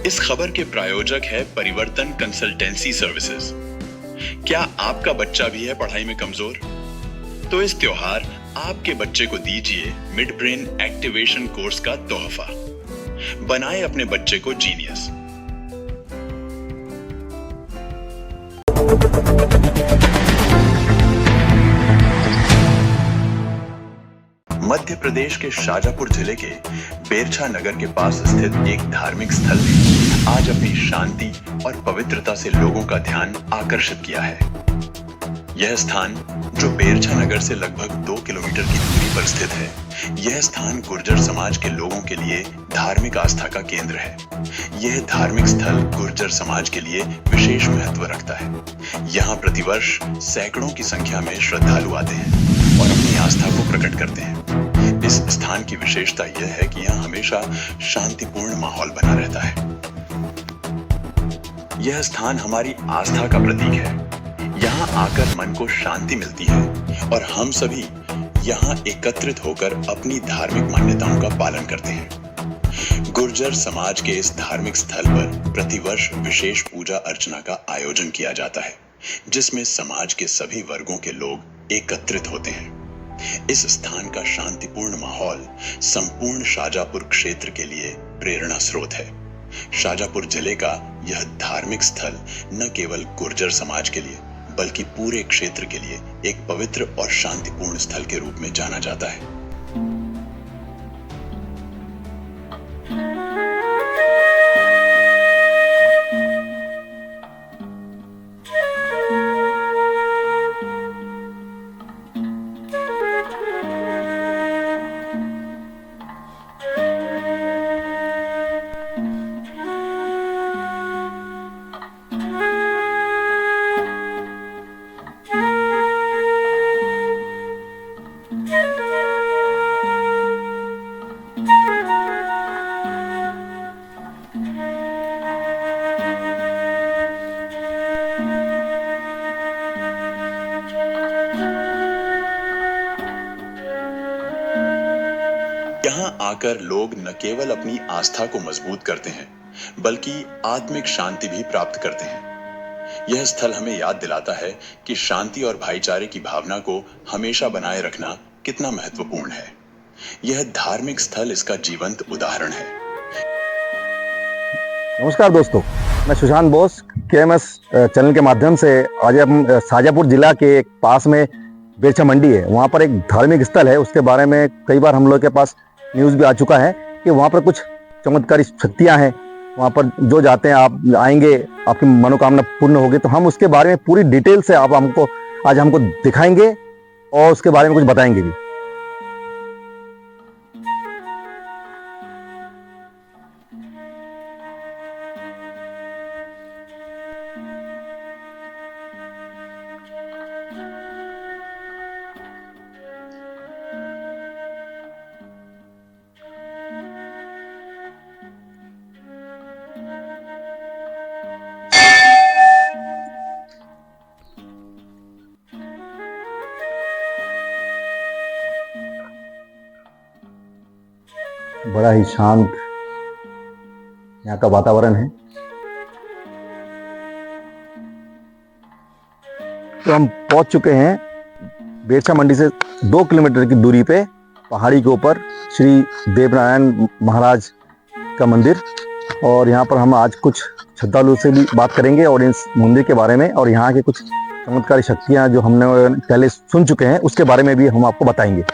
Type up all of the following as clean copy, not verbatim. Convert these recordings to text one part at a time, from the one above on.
इस खबर के प्रायोजक है परिवर्तन कंसल्टेंसी सर्विसेज। क्या आपका बच्चा भी है पढ़ाई में कमजोर? तो इस त्योहार आपके बच्चे को दीजिए मिड ब्रेन एक्टिवेशन कोर्स का तोहफा। बनाए अपने बच्चे को जीनियस। मध्य प्रदेश के शाजापुर जिले के बेरछा नगर के पास स्थित एक धार्मिक स्थल ने आज अपनी शांति और पवित्रता से लोगों का ध्यान आकर्षित किया है। यह स्थान, जो बेरछा नगर से लगभग 2 किलोमीटर की दूरी पर स्थित है, यह स्थान गुर्जर समाज के लोगों के लिए धार्मिक आस्था का केंद्र है। यह धार्मिक स्थल गुर्जर समाज के लिए विशेष महत्व रखता है। यहाँ प्रतिवर्ष सैकड़ों की संख्या में श्रद्धालु आते हैं और अपनी आस्था को प्रकट करते हैं। इस स्थान की विशेषता यह है कि यहाँ हमेशा शांतिपूर्ण माहौल बना रहता है। यह स्थान हमारी आस्था का प्रतीक है। यहाँ आकर मन को शांति मिलती है और हम सभी यहाँ एकत्रित होकर अपनी धार्मिक मान्यताओं का पालन करते हैं। गुर्जर समाज के इस धार्मिक स्थल पर प्रतिवर्ष विशेष पूजा अर्चना का आयोजन किया जाता है, जिसमें समाज के सभी वर्गों के लोग एकत्रित होते हैं। इस स्थान का शांतिपूर्ण माहौल संपूर्ण शाजापुर क्षेत्र के लिए प्रेरणा स्रोत है। शाजापुर जिले का यह धार्मिक स्थल न केवल गुर्जर समाज के लिए बल्कि पूरे क्षेत्र के लिए एक पवित्र और शांतिपूर्ण स्थल के रूप में जाना जाता है। यहाँ आकर लोग न केवल अपनी आस्था को मजबूत करते हैं बल्कि आत्मिक शांति भी प्राप्त करते हैं। यह स्थल हमें याद दिलाता है कि शांति और भाईचारे की भावना को हमेशा बनाए रखना कितना महत्वपूर्ण है। यह धार्मिक स्थल इसका जीवंत उदाहरण है। नमस्कार दोस्तों, मैं सुशांत बोस KMS चैनल के माध्यम से आज हम शाजापुर जिला के पास में बेरछा मंडी है, वहाँ पर एक धार्मिक स्थल है। उसके बारे में कई बार हम लोग के पास न्यूज़ भी आ चुका है कि वहाँ पर कुछ चमत्कारी शक्तियाँ हैं। वहाँ पर जो जाते हैं, आप आएंगे, आपकी मनोकामना पूर्ण होगी। तो हम उसके बारे में पूरी डिटेल से आप आज हमको दिखाएंगे और उसके बारे में कुछ बताएंगे भी। बड़ा ही शांत यहाँ का वातावरण है। तो हम पहुंच चुके हैं बेरछा मंडी से 2 किलोमीटर की दूरी पे पहाड़ी के ऊपर श्री देवनारायण महाराज का मंदिर। और यहाँ पर हम आज कुछ श्रद्धालुओं से भी बात करेंगे और इस मंदिर के बारे में और यहाँ के कुछ चमत्कारी शक्तियाँ जो हमने पहले सुन चुके हैं उसके बारे में भी हम आपको बताएंगे।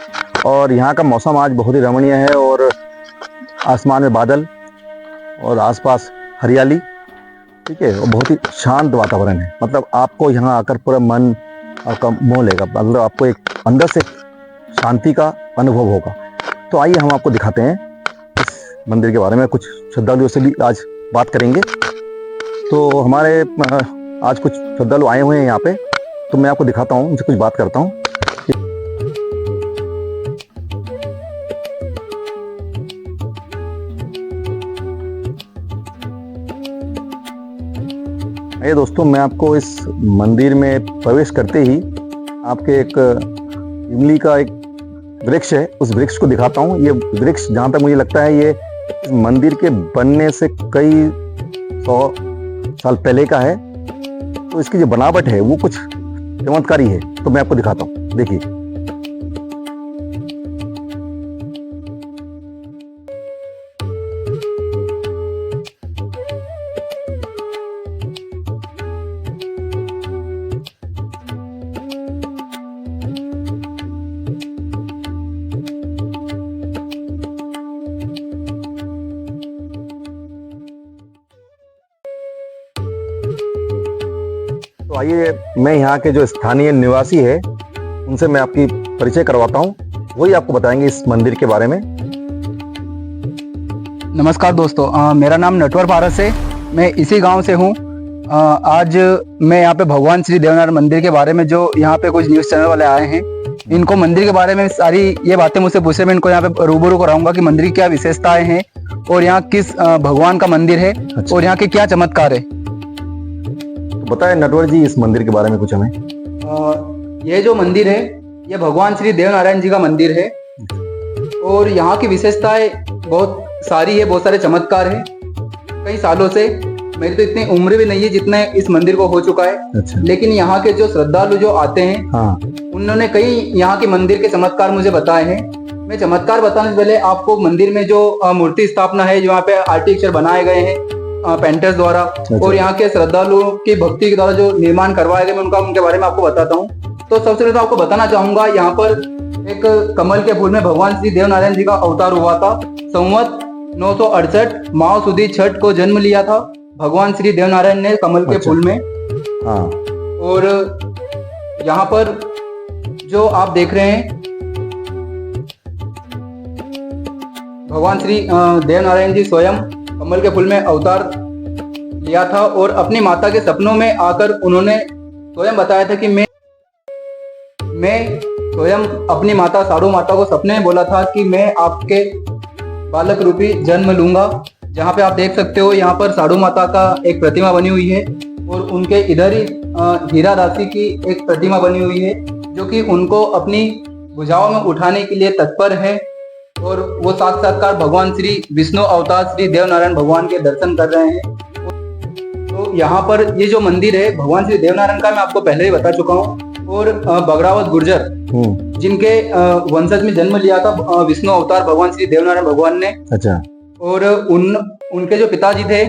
और यहाँ का मौसम आज बहुत ही रमणीय है और आसमान में बादल और आसपास हरियाली, ठीक है, और बहुत ही शांत वातावरण है। मतलब आपको यहाँ आकर पूरा मन आपका मोह लेगा, मतलब आपको एक अंदर से शांति का अनुभव होगा। तो आइए हम आपको दिखाते हैं इस मंदिर के बारे में। कुछ श्रद्धालुओं से भी आज बात करेंगे। तो हमारे आज कुछ श्रद्धालु आए हुए हैं यहाँ पे, तो मैं आपको दिखाता हूँ, उनसे कुछ बात करता हूँ। ये दोस्तों, मैं आपको इस मंदिर में प्रवेश करते ही आपके एक इमली का एक वृक्ष है, उस वृक्ष को दिखाता हूँ। ये वृक्ष जहाँ तक मुझे लगता है ये इस मंदिर के बनने से कई 100 साल पहले का है। तो इसकी जो बनावट है वो कुछ चमत्कारी है, तो मैं आपको दिखाता हूँ, देखिए। तो आइए मैं यहाँ के जो स्थानीय निवासी है उनसे मैं आपकी परिचय करवाता हूँ, वही आपको बताएंगे इस मंदिर के बारे में। नमस्कार दोस्तों, मेरा नाम नटवर पारस है। मैं इसी गांव से हूं। आज मैं यहाँ पे भगवान श्री देवनारायण मंदिर के बारे में, जो यहाँ पे कुछ न्यूज़ चैनल वाले आए हैं, इनको मंदिर के बारे में सारी ये बातें मुझसे पूछे, मैं इनको यहाँ पे रूबरू कराऊंगा कि मंदिर की क्या विशेषताएं हैं और यहाँ किस भगवान का मंदिर है और यहाँ के क्या चमत्कार है। बताएं नटवर जी इस मंदिर के बारे में कुछ हमें। ये जो मंदिर है ये भगवान श्री देवनारायण जी का मंदिर है और यहाँ की विशेषताएं बहुत सारी है, बहुत सारे चमत्कार हैं। कई सालों से, मेरी तो इतनी उम्र भी नहीं है जितने इस मंदिर को हो चुका है। अच्छा। लेकिन यहाँ के जो श्रद्धालु जो आते हैं, हाँ। उन्होंने कई यहाँ के मंदिर के चमत्कार मुझे बताए हैं। मैं चमत्कार बताने से पहले आपको मंदिर में जो मूर्ति स्थापना है, जो यहाँ पे आर्टिफिशियल बनाए गए हैं पेंटर्स द्वारा, और यहाँ के श्रद्धालुओं की भक्ति के द्वारा जो निर्माण करवाए गए, मैं उनके बारे में आपको बताता हूँ। तो सबसे पहले तो आपको बताना चाहूंगा, यहाँ पर एक कमल के फूल में भगवान श्री देवनारायण जी का अवतार हुआ था। संवत 968 माह सुदी छठ को जन्म लिया था भगवान श्री देवनारायण ने कमल के फूल में। हाँ। और यहाँ पर जो आप देख रहे हैं, भगवान श्री देवनारायण जी स्वयं कमल के फूल में अवतार लिया था और अपनी माता के सपनों में आकर उन्होंने स्वयं बताया था कि मैं स्वयं अपनी माता साड़ू माता को सपने में बोला था कि मैं आपके बालक रूपी जन्म लूंगा। जहाँ पे आप देख सकते हो, यहाँ पर साड़ू माता का एक प्रतिमा बनी हुई है और उनके इधर ही हीरा दासी की एक प्रतिमा बनी हुई है, जो कि उनको अपनी भुजाओं में उठाने के लिए तत्पर है। और वो साक्षात्कार भगवान श्री विष्णु अवतार श्री देवनारायण भगवान के दर्शन कर रहे हैं। तो यहाँ पर ये जो मंदिर है भगवान श्री देवनारायण का, मैं आपको पहले ही बता चुका हूँ। और बगरावत गुर्जर, जिनके वंशज में जन्म लिया था विष्णु अवतार भगवान श्री देवनारायण भगवान ने। अच्छा। और उनके जो पिताजी थे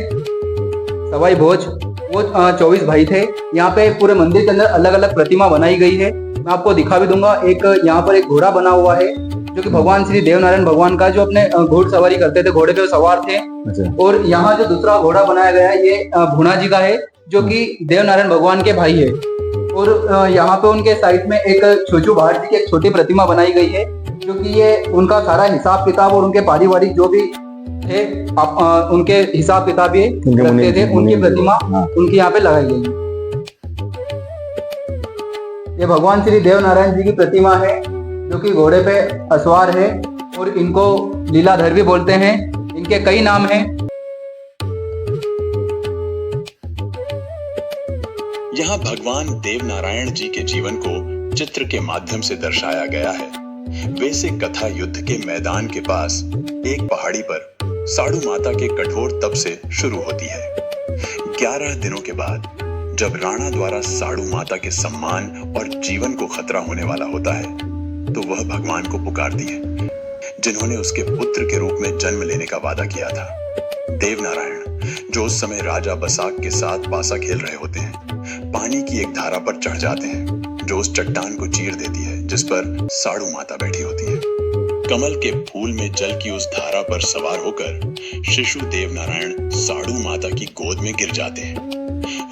सवाई भोज, वो 24 भाई थे। यहाँ पे पूरे मंदिर के अंदर अलग अलग प्रतिमा बनाई गई है, मैं आपको दिखा भी दूंगा। एक यहाँ पर एक घोड़ा बना हुआ है, जो कि भगवान श्री देवनारायण भगवान का, जो अपने घोड़सवारी करते थे, घोड़े पे सवार थे। अच्छा। और यहाँ जो दूसरा घोड़ा बनाया गया है, ये भुना जी का है, जो कि देवनारायण भगवान के भाई है। और यहाँ पे उनके साइड में एक छोचू भाट जी की एक छोटी प्रतिमा बनाई गई है, जो कि ये उनका सारा हिसाब किताब और उनके पारिवारिक जो भी थे उनके हिसाब किताब ये रखते थे, उनकी प्रतिमा उनकी यहाँ पे लगाई गई है। ये भगवान श्री देवनारायण जी की प्रतिमा है, जो कि घोड़े पे असवार है और इनको लीलाधर भी बोलते हैं। इनके कई नाम हैं। यहाँ भगवान देवनारायण जी के जीवन को चित्र के माध्यम से दर्शाया गया है। वैसे कथा युद्ध के मैदान के पास एक पहाड़ी पर साड़ू माता के कठोर तप से शुरू होती है। 11 दिनों के बाद जब राणा द्वारा साड़ू माता के सम्मान और जीवन को खतरा होने वाला होता है, तो वह भगवान को पुकारती है, जिन्होंने उसके पुत्र के रूप में जन्म लेने का वादा किया था। देवनारायण, जो उस समय राजा बसाक के साथ पासा खेल रहे होते हैं, पानी की एक धारा पर चढ़ जाते हैं, जो उस चट्टान को चीर देती है जिस पर साड़ू माता बैठी होती है। कमल के फूल में जल की उस धारा पर सवार होकर शिशु देवनारायण साड़ू माता की गोद में गिर जाते हैं।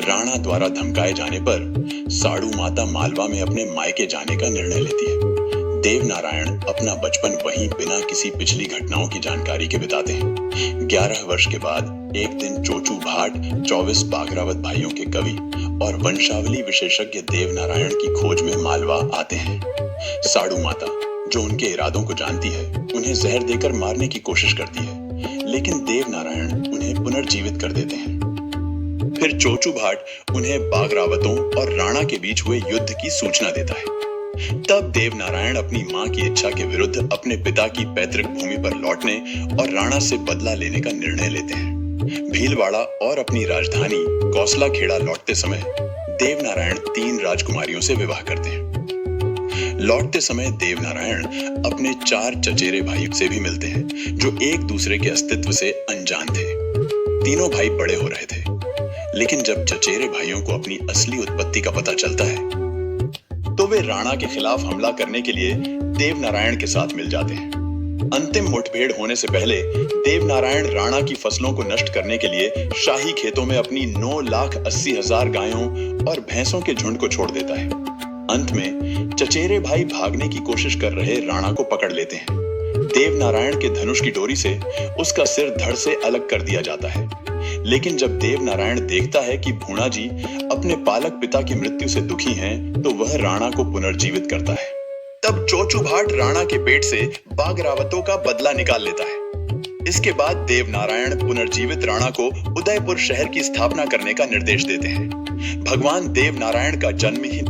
राणा द्वारा धमकाए जाने पर साड़ू माता मालवा में अपने मायके जाने का निर्णय लेती है। देवनारायण अपना बचपन वहीं बिना किसी पिछली घटनाओं की जानकारी के बिताते हैं। 11 वर्ष के बाद एक दिन चोचू भाट 24 बागरावत भाइयों के कवि और वंशावली विशेषज्ञ देवनारायण की खोज में मालवा आते हैं। साड़ू माता, जो उनके इरादों को जानती है, उन्हें जहर देकर मारने की कोशिश करती है, लेकिन देवनारायण उन्हें पुनर्जीवित कर देते हैं। फिर चोचू भाट उन्हें बागरावतों और राणा के बीच हुए युद्ध की सूचना देता है। तब देवनारायण अपनी मां की इच्छा के विरुद्ध अपने पिता की पैतृक भूमि पर लौटने और राणा से बदला लेने का निर्णय लेते हैं। भीलवाड़ा और अपनी राजधानी कौसला खेड़ा लौटते समय देवनारायण 3 राजकुमारियों से विवाह करते हैं। लौटते समय देवनारायण अपने 4 चचेरे भाइयों से भी मिलते हैं जो एक दूसरे के अस्तित्व से अनजान थे। तीनों भाई बड़े हो रहे थे, लेकिन जब चचेरे भाइयों को अपनी असली उत्पत्ति का पता चलता है तो वे राणा के खिलाफ हमला करने के लिए देवनारायण के साथ मिल जाते हैं। अंतिम मुठभेड़ होने से पहले देवनारायण राणा की फसलों को नष्ट करने के लिए शाही खेतों में अपनी 9,80,000 गायों और भैंसों के झुंड को छोड़ देता है। अंत में चचेरे भाई भागने की कोशिश कर रहे राणा को पकड़ लेते हैं। देवनारायण के धनुष की डोरी से उसका सिर धड़ से अलग कर दिया जाता है। लेकिन जब देवनारायण देखता है कि भूणा जी अपने पालक पिता की मृत्यु से दुखी हैं, तो वह राणा को पुनर्जीवित करता है। तब चोचू भाट राणा के पेट से बाघरावतों का बदला निकाल लेता है। इसके बाद देवनारायण पुनर्जीवित राणा को उदयपुर शहर की स्थापना करने का निर्देश देते हैं। भगवान देवनारायण का जन्म ही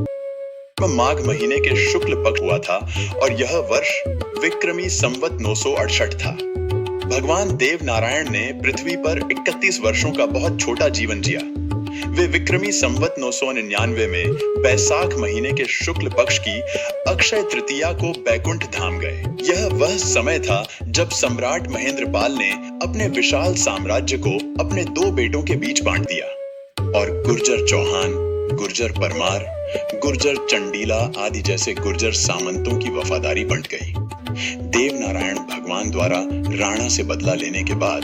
माघ महीने के शुक्ल पक्ष हुआ था और यह वर्ष विक्रमी संवत 968 था। भगवान देवनारायण ने पृथ्वी पर 31 वर्षों का बहुत छोटा जीवन जिया। वे विक्रमी संवत 999 में बैसाख महीने के शुक्ल पक्ष की अक्षय तृतीया को बैकुंठ धाम गए। यह वह समय था जब सम्राट महेंद्रपाल ने अपने विशाल साम्राज्य को अपने 2 बेटों के बीच बांट दिया और गुर्जर चौहान, गुर्जर परमार, गुर्जर चंडीला आदि जैसे गुर्जर सामंतों की वफादारी बंट गई। देवनारायण भगवान द्वारा राणा से बदला लेने के बाद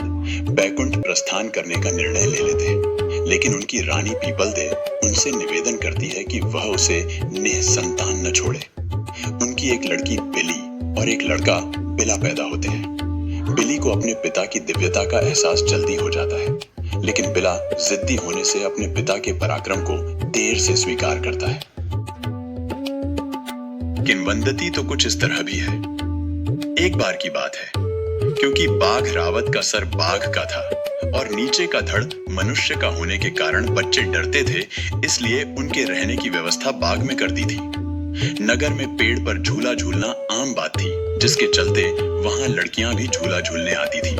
बैकुंठ प्रस्थान करने का निर्णय ले लेते हैं, लेकिन उनकी रानी पीपलदे उनसे निवेदन करती है कि वह उसे निःसंतान न छोड़े। उनकी एक लड़की बिली और एक लड़का बिला पैदा होते हैं। बिली को अपने पिता की दिव्यता का एहसास जल्दी हो जाता है, लेकिन बिला जिद्दी होने से अपने पिता के पराक्रम को देर से स्वीकार करता है। किंवदंती तो कुछ इस तरह भी है। एक बार की बात है, क्योंकि बाघ रावत का सर बाघ का था और नीचे का धड़ मनुष्य का होने के कारण बच्चे डरते थे, इसलिए उनके रहने की व्यवस्था बाग में कर दी थी। नगर में पेड़ पर झूला झूलना आम बात थी, जिसके चलते वहां लड़कियां भी झूला झूलने आती थी।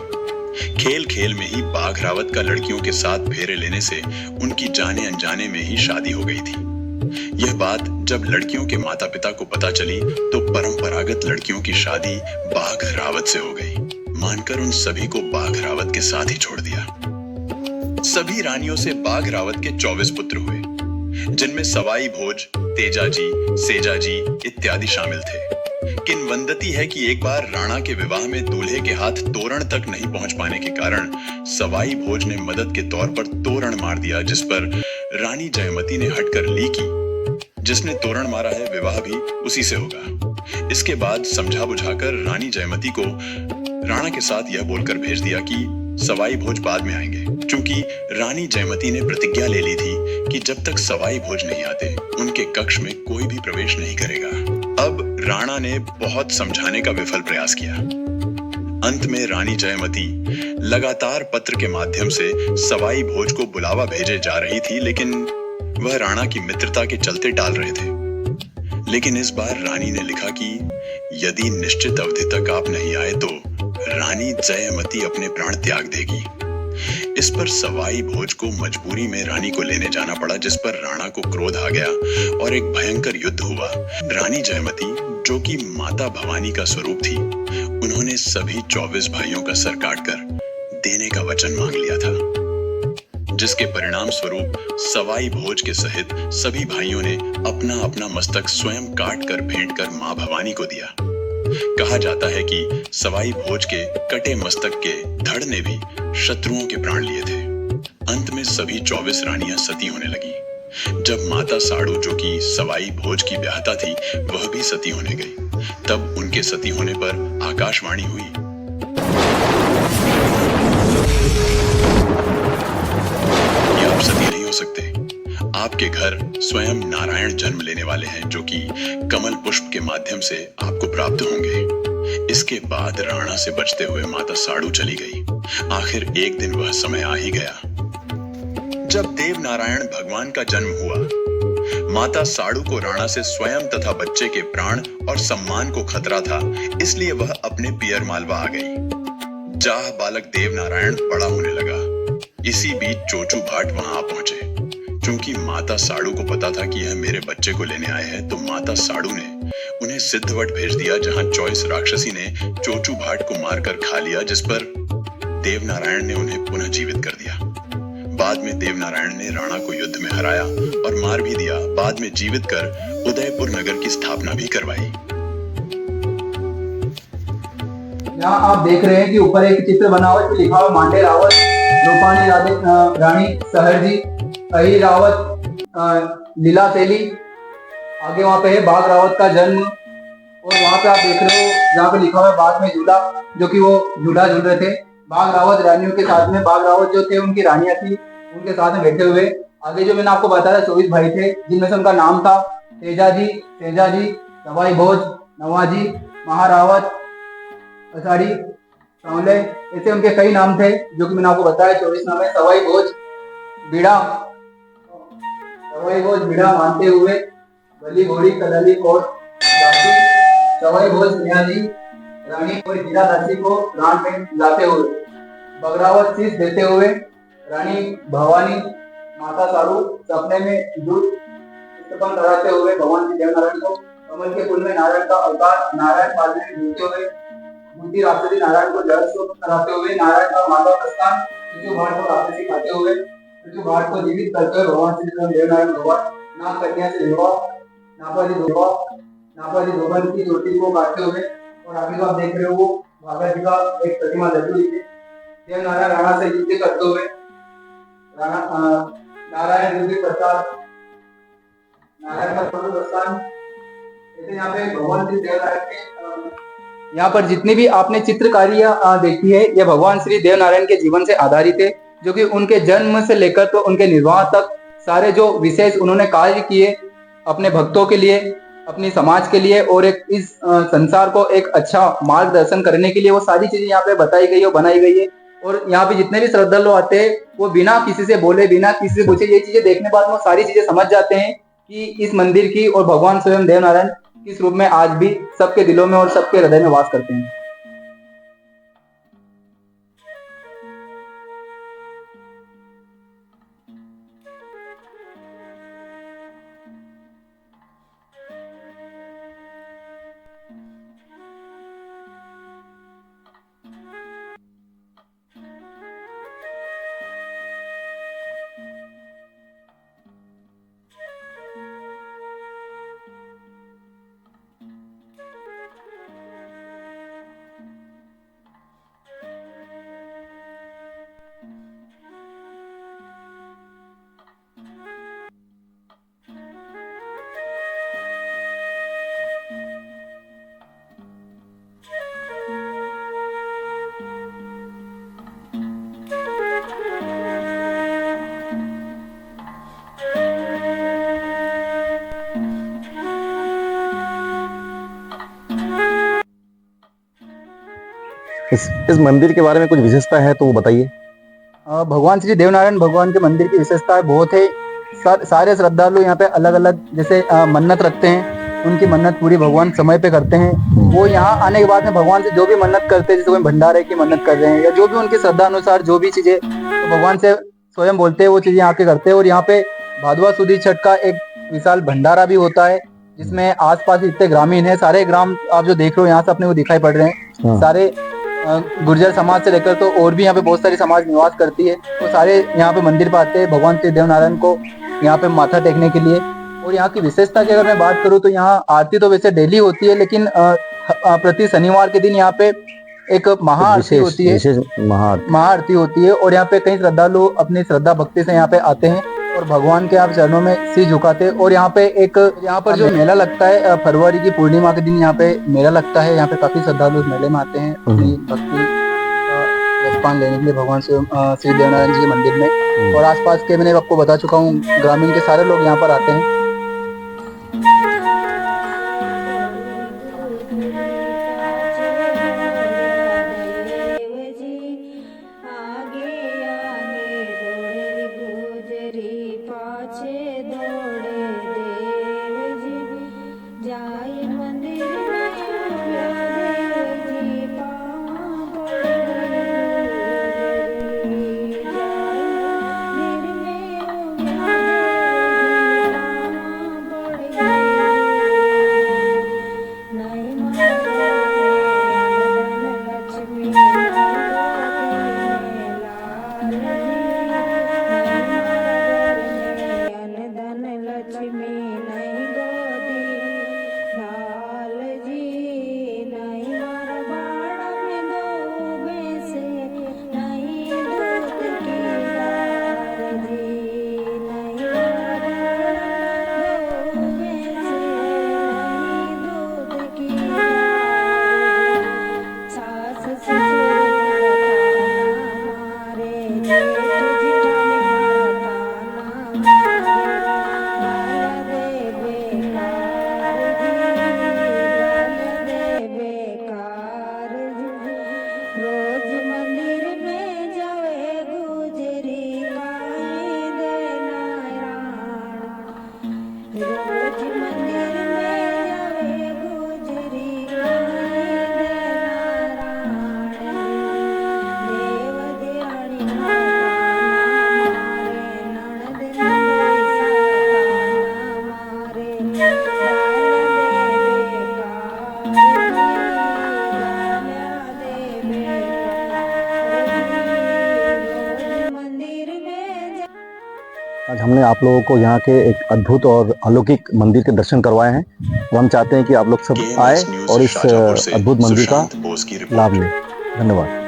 खेल खेल में ही बाघ रावत का लड़कियों के साथ फेरे लेने से उनकी जाने अनजाने में ही शादी हो गई थी। यह बात जब लड़कियों के माता पिता को पता चली तो परंपरागत लड़कियों की शादी बाघ रावत से हो गई। मानकर उन सभी को बाघ रावत के साथ ही छोड़ दिया। सभी रानियों से बाघ रावत के 24 पुत्र हुए, जिनमें सवाई भोज, तेजाजी, सेजाजी इत्यादि शामिल थे। किंवदंती है कि एक बार राणा के विवाह में दूल्हे के हाथ तोरण तक नहीं पहुंच पाने के कारण सवाई भोज ने मदद के तौर पर तोरण मार दिया, जिस पर रानी जयमती ने हटकर ली की जिसने तोरण मारा है विवाह भी उसी से होगा। इसके बाद समझा बुझाकर रानी जयमती को राणा के साथ यह बोलकर भेज दिया कि सवाई भोज बाद में आएंगे, क्योंकि रानी जयमती ने प्रतिज्ञा ले ली थी कि जब तक सवाई भोज नहीं आते उनके कक्ष में कोई भी प्रवेश नहीं करेगा। अब राणा ने बहुत समझाने का विफल प्रयास किया। अंत में रानी जयमती लगातार पत्र के माध्यम से सवाई भोज को बुलावा भेजे जा रही थी, लेकिन वह राणा की मित्रता के चलते टाल रहे थे। लेकिन इस बार रानी ने लिखा कि यदि निश्चित अवधि तक आप नहीं आए तो रानी जयमती अपने प्राण त्याग देगी। इस पर सवाई भोज को मजबूरी में रानी को लेने जाना पड़ा, जिस पर राणा को क्रोध आ गया और एक भयंकर युद्ध हुआ। रानी जयमती, जो कि माता भवानी का स्वरूप थी, उन्होंने सभी 24 भाइयों का सर काटकर देने का वचन मांग लिया था, जिसके परिणाम स्वरूप सवाई भोज के सहित सभी भाइयों ने अपना अपना मस्तक स्वयं काट कर भेंट कर मां भवानी को दिया। कहा जाता है कि सवाई भोज के कटे मस्तक के धड़ ने भी शत्रुओं के प्राण लिए थे। अंत में सभी 24 रानियां सती होने लगी। जब माता साड़ू, जो कि सवाई भोज की ब्याहता थी, वह भी सती होने गई। तब उनके सती होने पर आकाशवाणी हुई, आप सती नहीं हो सकते। आपके घर स्वयं नारायण जन्म लेने वाले हैं, जो कि कमल पुष्प के माध्यम से आपको प्राप्त होंगे। इसके बाद राणा से बचते हुए माता साड़ू चली गई। आखिर एक दिन वह समय आ ही गया जब देवनारायण भगवान का जन्म हुआ। माता साड़ू को राणा से स्वयं तथा बच्चे के प्राण और सम्मान को खतरा था, इसलिए वह अपने पियर मालवा आ गई। जाह बालक देवनारायण बड़ा होने लगा। इसी बीच चोचू भाट वहां आ पहुंचे। क्योंकि माता साड़ू को पता था कि यह मेरे बच्चे को लेने आए हैं, तो माता साड़ू ने उन्हें सिद्धवट भेज दिया, जहां चॉइस राक्षसी ने चोचू भाट को मारकर खा लिया, जिस पर देवनारायण ने उन्हें पुनः जीवित कर दिया। बाद में देवनारायण ने राणा को युद्ध में हराया और मार भी दिया। बाद में जीवित कर उदयपुर नगर की स्थापना भी करवाई। यहाँ आप देख रहे हैं कि ऊपर एक चित्र बना हुआ है, इसमें लिखा हुआ मांडे रावत, रूपानी रानी सहरजी, अही रावत, लीला सेली। आगे वहाँ पे है बाघ रावत का जन्म। और वहाँ पे आप देख रहे हो जहाँ पे लिखा हुआ है बाघ में झूला, जो कि वो झूला झूल रहे थे। बाघ रावत रानियों के साथ में, बाघ रावत जो थे उनकी रानियां थी, उनके साथ में बैठे हुए। आगे जो मैंने आपको बताया 24 भाई थे, जिनमें से उनका नाम था तेजाजी, सवाई भोज, नवाजी, महारावत, अषाढ़ी, सांवले, ऐसे उनके कई नाम थे जो कि मैंने आपको बताया। 24 नाम है। सवाई भोज बीड़ा मानते हुए, बली घोड़ी कदली और दासी, सवाई भोज मियाजी रानी और हीरा दासी को प्राण में लाते हुए, बगरावत शीश देते हुए, रानी भवानी माता साड़ू सपने में दूध स्तपन कराते हुए भगवान श्री देवनारायण को कमल के फूल में नारायण का अवतार नारायण पालने में झूलते हुए, बुद्धि राक्षसी नारायण को जल स्वरूप कराते हुए, नारायण का माधव प्रस्थान पृथ्वी भाट को राक्षसी खाते हुए, पृथ्वी भाट को जीवित करते हुए भगवान श्री देवनारायण भगवान नाग कन्या से नापारी धोबन की चोटी को काटते हुए। और आगे जो आप देख रहे हो वो भागा जी का एक प्रतिमा लगी हुई है। देवनारायण राणा से युद्ध करते हुए, नारायण युद्ध प्रसाद, नारायण का प्रस्थान। ऐसे यहाँ पे भगवान श्री देवनारायण के यहाँ पर जितनी भी आपने चित्रकारियां देखी है, यह भगवान श्री देवनारायण के जीवन से आधारित है, जो कि उनके जन्म से लेकर तो उनके निर्वाह तक सारे जो विशेष उन्होंने कार्य किए अपने भक्तों के लिए, अपनी समाज के लिए और एक इस संसार को एक अच्छा मार्गदर्शन करने के लिए, वो सारी चीजें यहाँ पे बताई गई है, बनाई गई है। और यहाँ पे जितने भी श्रद्धालु आते हैं वो बिना किसी से बोले, बिना किसी से पूछे ये चीजें देखने बाद वो सारी चीजें समझ जाते हैं कि इस मंदिर की और भगवान स्वयं देवनारायण किस रूप में आज भी सबके दिलों में और सबके हृदय में वास करते हैं। इस मंदिर के बारे में कुछ विशेषता है तो वो बताइए। भगवान श्री देवनारायण भगवान के मंदिर की विशेषताएं बहुत है। सारे श्रद्धालु यहाँ पे अलग अलग जैसे मन्नत रखते हैं, उनकी मन्नत पूरी भगवान समय पे करते हैं। वो यहाँ आने के बाद में भगवान से जो भी मन्नत करते हैं, जैसे कोई भंडारे की मन्नत कर रहे हैं या जो भी उनकी श्रद्धा अनुसार जो भी चीजें तो भगवान से स्वयं बोलते हैं, वो चीजें यहाँ के करते हैं। और यहाँ पे भादवा सुदी छठ का एक विशाल भंडारा भी होता है, जिसमें आसपास जितने ग्रामीण है, सारे ग्राम आप जो देख रहे हो यहाँ से अपने को दिखाई पड़ रहे हैं, सारे गुर्जर समाज से लेकर तो और भी यहाँ पे बहुत सारी समाज निवास करती है। तो सारे यहाँ पे मंदिर पे आते हैं भगवान श्री देवनारायण को यहाँ पे माथा टेकने के लिए। और यहाँ की विशेषता की अगर मैं बात करूँ तो यहाँ आरती तो वैसे डेली होती है, लेकिन प्रति शनिवार के दिन यहाँ पे एक महाआरती होती है, महाआरती होती है। और यहाँ पे कई श्रद्धालु अपनी श्रद्धा भक्ति से यहाँ पे आते हैं और भगवान के आप चरणों में सिर झुकाते हैं। और यहाँ पे यहाँ पर जो मेला लगता है फरवरी की पूर्णिमा के दिन यहाँ पे मेला लगता है। यहाँ पे काफी श्रद्धालु इस मेले में आते हैं अपनी भक्ति रसपान लेने के लिए भगवान श्री देवनारायण जी के मंदिर में। और आसपास के मैंने आपको बता चुका हूँ ग्रामीण के सारे लोग यहाँ पर आते हैं। रोज मंदिर में जावे गुजरी काई दे नारायण रोज मंदिर में जावे गुजरी काई दे नारायण देव दयाणी मारे नणद मारे आज हमने आप लोगों को यहाँ के एक अद्भुत और अलौकिक मंदिर के दर्शन करवाए हैं और हम चाहते हैं कि आप लोग सब आए KMS न्यूज़ और इस शाजापुर से अद्भुत मंदिर का सुशांत बोस की रिपोर्ट। लाभ लें। धन्यवाद।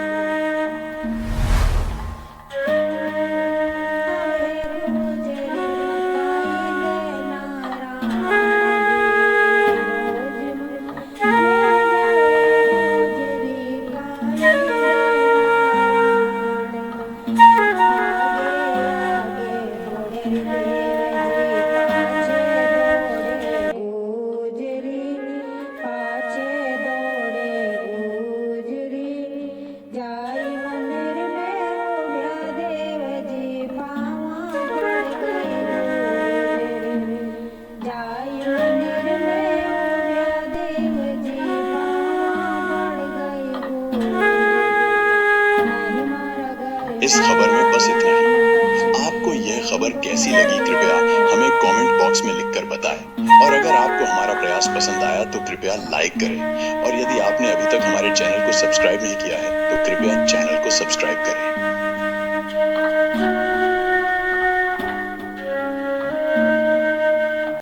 इस खबर में बस इतना ही। आपको यह खबर कैसी लगी कृपया हमें कमेंट बॉक्स में लिखकर बताएं और अगर आपको हमारा प्रयास पसंद आया तो कृपया लाइक करें और यदि आपने अभी तक हमारे चैनल को सब्सक्राइब नहीं किया है तो कृपया चैनल को सब्सक्राइब करें।